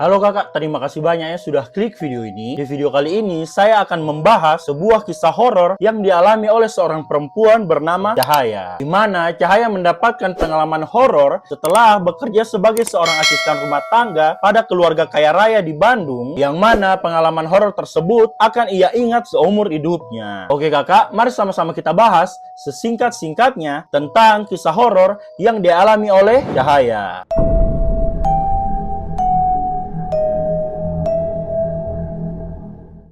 Halo kakak, terima kasih banyak ya sudah klik video ini. Di video kali ini saya akan membahas sebuah kisah horor yang dialami oleh seorang perempuan bernama Cahaya. Di mana Cahaya mendapatkan pengalaman horor setelah bekerja sebagai seorang asisten rumah tangga pada keluarga kaya raya di Bandung, yang mana pengalaman horor tersebut akan ia ingat seumur hidupnya. Oke kakak, mari sama-sama kita bahas sesingkat-singkatnya tentang kisah horor yang dialami oleh Cahaya.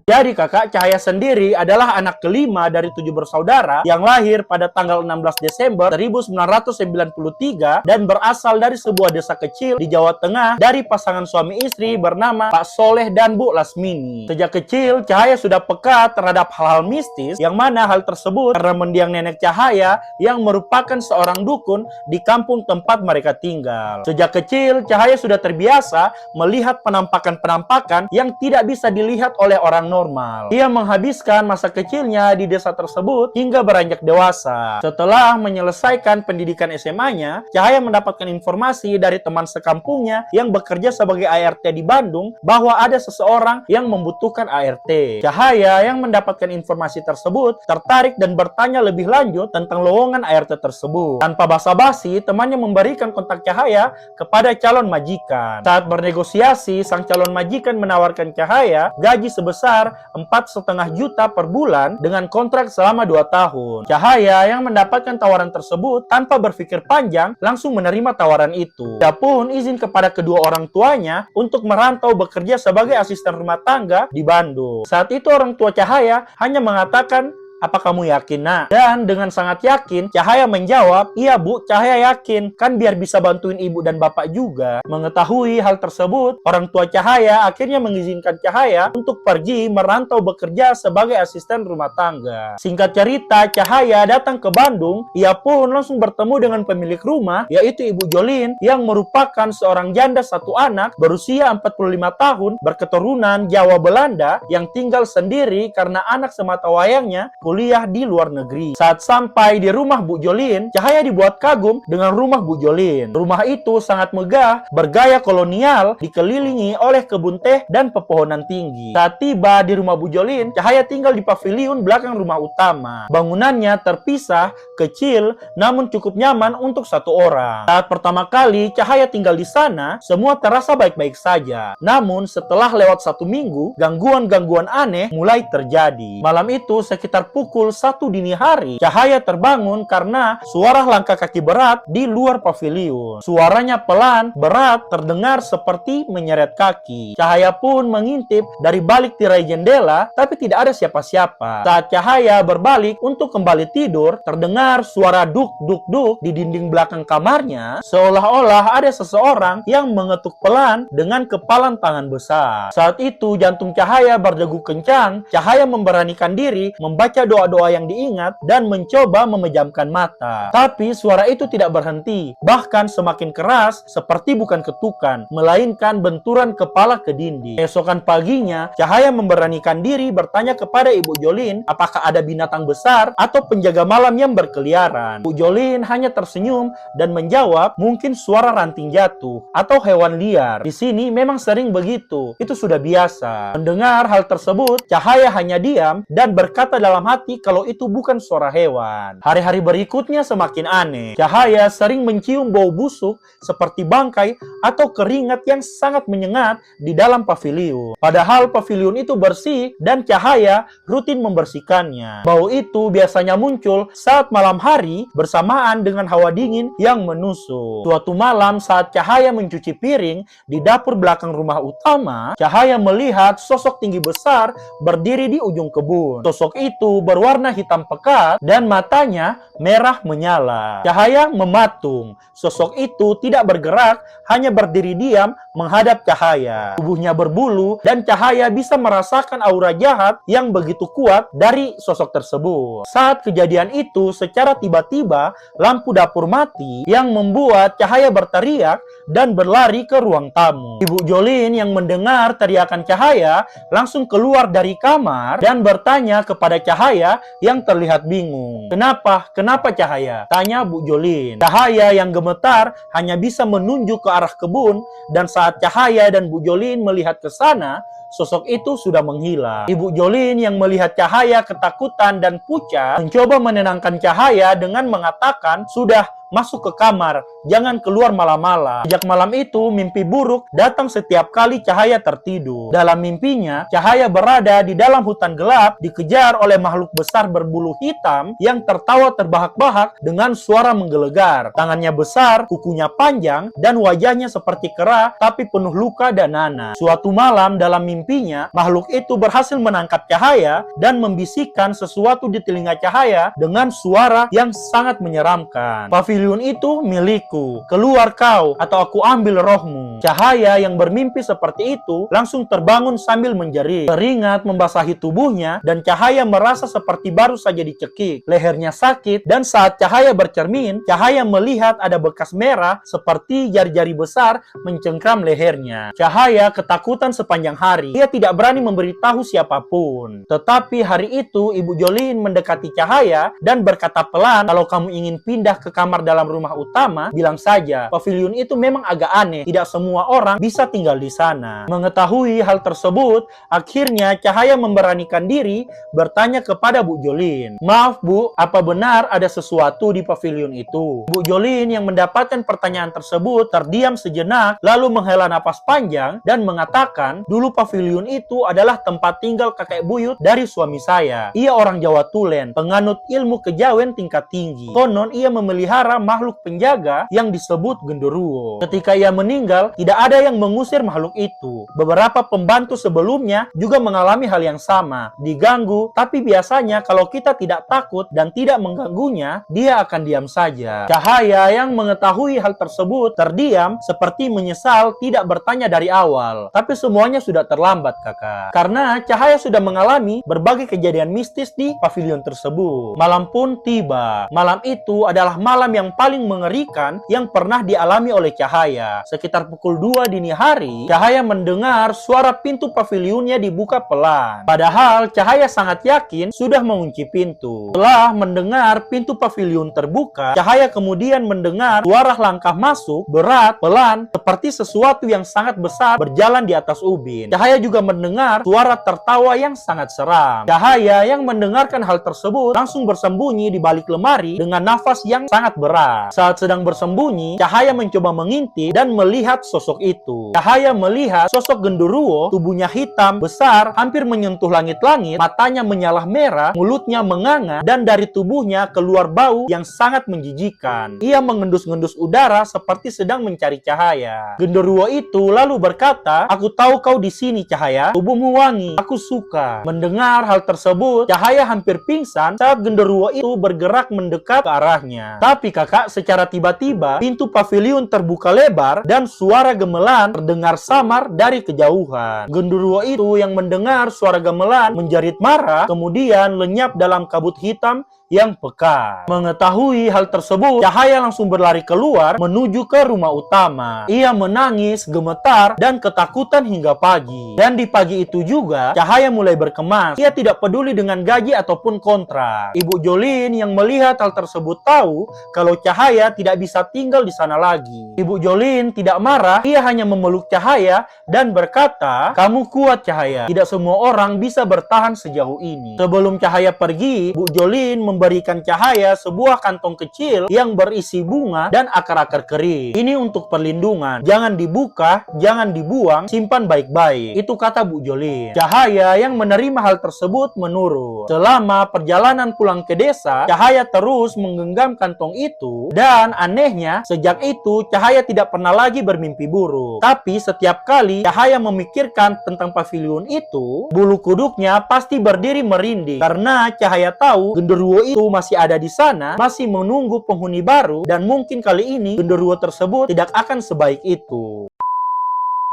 Jadi kakak Cahaya sendiri adalah anak kelima dari 7 bersaudara yang lahir pada tanggal 16 Desember 1993 dan berasal dari sebuah desa kecil di Jawa Tengah dari pasangan suami istri bernama Pak Soleh dan Bu Lasmini. Sejak kecil Cahaya sudah peka terhadap hal-hal mistis, yang mana hal tersebut karena mendiang nenek Cahaya yang merupakan seorang dukun di kampung tempat mereka tinggal. Sejak kecil Cahaya sudah terbiasa melihat penampakan-penampakan yang tidak bisa dilihat oleh orang normal. Ia menghabiskan masa kecilnya di desa tersebut hingga beranjak dewasa. Setelah menyelesaikan pendidikan SMA-nya, Cahaya mendapatkan informasi dari teman sekampungnya yang bekerja sebagai ART di Bandung bahwa ada seseorang yang membutuhkan ART. Cahaya yang mendapatkan informasi tersebut tertarik dan bertanya lebih lanjut tentang lowongan ART tersebut. Tanpa basa-basi, temannya memberikan kontak Cahaya kepada calon majikan. Saat bernegosiasi, sang calon majikan menawarkan Cahaya gaji sebesar 4,5 juta per bulan dengan kontrak selama 2 tahun. Cahaya yang mendapatkan tawaran tersebut tanpa berpikir panjang langsung menerima tawaran itu. Dia pun izin kepada kedua orang tuanya untuk merantau bekerja sebagai asisten rumah tangga di Bandung. Saat itu orang tua Cahaya hanya mengatakan, "Apa kamu yakin, nak?" Dan dengan sangat yakin, Cahaya menjawab, "Iya bu, Cahaya yakin. Kan biar bisa bantuin ibu dan bapak juga." Mengetahui hal tersebut, orang tua Cahaya akhirnya mengizinkan Cahaya untuk pergi merantau bekerja sebagai asisten rumah tangga. Singkat cerita, Cahaya datang ke Bandung. Ia pun langsung bertemu dengan pemilik rumah, yaitu Ibu Jolin, yang merupakan seorang janda satu anak berusia 45 tahun, berketurunan Jawa Belanda, yang tinggal sendiri karena anak sematawayangnya kuliah di luar negeri. Saat sampai di rumah Bu Jolin, Cahaya dibuat kagum dengan rumah Bu Jolin. Rumah itu sangat megah, bergaya kolonial, dikelilingi oleh kebun teh dan pepohonan tinggi. Saat tiba di rumah Bu Jolin, Cahaya tinggal di paviliun belakang rumah utama. Bangunannya terpisah, kecil, namun cukup nyaman untuk satu orang. Saat pertama kali Cahaya tinggal di sana, semua terasa baik-baik saja. Namun setelah lewat 1 minggu, gangguan-gangguan aneh mulai terjadi. Malam itu sekitar pukul 1 dini hari, Cahaya terbangun karena suara langkah kaki berat di luar paviliun. Suaranya pelan, berat, terdengar seperti menyeret kaki. Cahaya pun mengintip dari balik tirai jendela, tapi tidak ada siapa-siapa. Saat Cahaya berbalik untuk kembali tidur, terdengar suara duk-duk-duk di dinding belakang kamarnya, seolah-olah ada seseorang yang mengetuk pelan dengan kepalan tangan besar. Saat itu jantung Cahaya berdegup kencang. Cahaya memberanikan diri membaca doa-doa yang diingat dan mencoba memejamkan mata. Tapi suara itu tidak berhenti, bahkan semakin keras, seperti bukan ketukan, melainkan benturan kepala ke dinding. Esokan paginya, Cahaya memberanikan diri bertanya kepada Ibu Jolin apakah ada binatang besar atau penjaga malam yang berkeliaran. Bu Jolin hanya tersenyum dan menjawab, "Mungkin suara ranting jatuh atau hewan liar. Di sini memang sering begitu. Itu sudah biasa." Mendengar hal tersebut, Cahaya hanya diam dan berkata dalam hati kalau itu bukan suara hewan. Hari-hari berikutnya semakin aneh. Cahaya sering mencium bau busuk seperti bangkai atau keringat yang sangat menyengat di dalam paviliun. Padahal paviliun itu bersih dan Cahaya rutin membersihkannya. Bau itu biasanya muncul saat malam hari bersamaan dengan hawa dingin yang menusuk. Suatu malam saat Cahaya mencuci piring di dapur belakang rumah utama, Cahaya melihat sosok tinggi besar berdiri di ujung kebun. Sosok itu berwarna hitam pekat dan matanya merah menyala. Cahaya mematung. Sosok itu tidak bergerak, hanya berdiri diam menghadap Cahaya. Tubuhnya berbulu dan Cahaya bisa merasakan aura jahat yang begitu kuat dari sosok tersebut. Saat kejadian itu, secara tiba-tiba lampu dapur mati yang membuat Cahaya berteriak dan berlari ke ruang tamu. Ibu Jolin yang mendengar teriakan Cahaya langsung keluar dari kamar dan bertanya kepada Cahaya yang terlihat bingung. "Kenapa? Kenapa Cahaya?" tanya Bu Jolin. Cahaya yang gemetar hanya bisa menunjuk ke arah kebun dan saat saat Cahaya dan Bu Jolin melihat ke sana, sosok itu sudah menghilang. Ibu Jolin yang melihat Cahaya ketakutan dan pucat mencoba menenangkan Cahaya dengan mengatakan, "Sudah, masuk ke kamar, jangan keluar malam-malam." Sejak malam itu, mimpi buruk datang setiap kali Cahaya tertidur. Dalam mimpinya, Cahaya berada di dalam hutan gelap, dikejar oleh makhluk besar berbulu hitam yang tertawa terbahak-bahak dengan suara menggelegar. Tangannya besar, kukunya panjang, dan wajahnya seperti kera tapi penuh luka dan nanah. Suatu malam dalam mimpinya, makhluk itu berhasil menangkap Cahaya dan membisikkan sesuatu di telinga Cahaya dengan suara yang sangat menyeramkan. "Pavilion itu milikku. Keluar kau atau aku ambil rohmu." Cahaya yang bermimpi seperti itu langsung terbangun sambil menjerit. Keringat membasahi tubuhnya dan Cahaya merasa seperti baru saja dicekik. Lehernya sakit dan saat Cahaya bercermin, Cahaya melihat ada bekas merah seperti jari-jari besar mencengkram lehernya. Cahaya ketakutan sepanjang hari. Ia tidak berani memberitahu siapapun. Tetapi hari itu Ibu Jolin mendekati Cahaya dan berkata pelan, "Kalau kamu ingin pindah ke kamar dalam rumah utama, bilang saja. Pavilion itu memang agak aneh. Tidak semua orang bisa tinggal di sana." Mengetahui hal tersebut, akhirnya Cahaya memberanikan diri bertanya kepada Bu Jolin, "Maaf Bu, apa benar ada sesuatu di pavilion itu?" Bu Jolin yang mendapatkan pertanyaan tersebut terdiam sejenak, lalu menghela napas panjang dan mengatakan, "Dulu pavilion itu adalah tempat tinggal kakek buyut dari suami saya. Ia orang Jawa Tulen, penganut ilmu kejawen tingkat tinggi. Konon ia memelihara makhluk penjaga yang disebut genderuwo. Ketika ia meninggal, tidak ada yang mengusir makhluk itu. Beberapa pembantu sebelumnya juga mengalami hal yang sama, diganggu, tapi biasanya kalau kita tidak takut dan tidak mengganggunya, dia akan diam saja." Cahaya yang mengetahui hal tersebut terdiam seperti menyesal tidak bertanya dari awal. Tapi semuanya sudah terlambat, Kakak. Karena Cahaya sudah mengalami berbagai kejadian mistis di pavilion tersebut. Malam pun tiba. Malam itu adalah malam yang paling mengerikan yang pernah dialami oleh Cahaya. Sekitar pukul 2 dini hari, Cahaya mendengar suara pintu pavilionnya dibuka pelan. Padahal Cahaya sangat yakin sudah mengunci pintu. Setelah mendengar pintu pavilion terbuka, Cahaya kemudian mendengar suara langkah masuk berat, pelan, seperti sesuatu yang sangat besar berjalan di atas ubin. Cahaya juga mendengar suara tertawa yang sangat seram. Cahaya yang mendengarkan hal tersebut langsung bersembunyi di balik lemari dengan nafas yang sangat berat. Saat sedang bersembunyi, Cahaya mencoba mengintip dan melihat sosok itu. Cahaya melihat sosok genderuwo, tubuhnya hitam, besar, hampir menyentuh langit-langit, matanya menyala merah, mulutnya menganga, dan dari tubuhnya keluar bau yang sangat menjijikan. Ia mengendus-ngendus udara seperti sedang mencari Cahaya. Genderuwo itu lalu berkata, "Aku tahu kau di sini, Cahaya. Tubuhmu wangi. Aku suka." Mendengar hal tersebut, Cahaya hampir pingsan saat genderuwo itu bergerak mendekat ke arahnya. Tapi Kakak, secara tiba-tiba pintu pavilion terbuka lebar dan suara gemelan terdengar samar dari kejauhan. Genderuwo itu yang mendengar suara gemelan menjerit marah, kemudian lenyap dalam kabut hitam yang pekat. Mengetahui hal tersebut, Cahaya langsung berlari keluar menuju ke rumah utama. Ia menangis, gemetar, dan ketakutan hingga pagi. Dan di pagi itu juga, Cahaya mulai berkemas. Ia tidak peduli dengan gaji ataupun kontrak. Ibu Jolin yang melihat hal tersebut tahu kalau Cahaya tidak bisa tinggal di sana lagi. Ibu Jolin tidak marah, ia hanya memeluk Cahaya dan berkata, "Kamu kuat, Cahaya. Tidak semua orang bisa bertahan sejauh ini." Sebelum Cahaya pergi, Bu Jolin memberikan Cahaya sebuah kantong kecil yang berisi bunga dan akar-akar kering. "Ini untuk perlindungan. Jangan dibuka, jangan dibuang, simpan baik-baik." Itu kata Bu Jolin. Cahaya yang menerima hal tersebut menurut. Selama perjalanan pulang ke desa, Cahaya terus menggenggam kantong itu dan anehnya, sejak itu Cahaya tidak pernah lagi bermimpi buruk. Tapi setiap kali Cahaya memikirkan tentang pavilion itu, bulu kuduknya pasti berdiri merinding karena Cahaya tahu genderuwo itu masih ada di sana, masih menunggu penghuni baru, dan mungkin kali ini genderuwo tersebut tidak akan sebaik itu.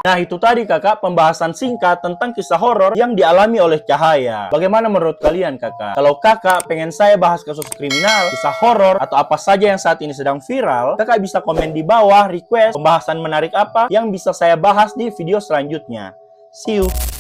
Nah, itu tadi Kakak pembahasan singkat tentang kisah horor yang dialami oleh Cahaya. Bagaimana menurut kalian, Kakak? Kalau Kakak pengen saya bahas kasus kriminal, kisah horor, atau apa saja yang saat ini sedang viral, Kakak bisa komen di bawah request pembahasan menarik apa yang bisa saya bahas di video selanjutnya. See you!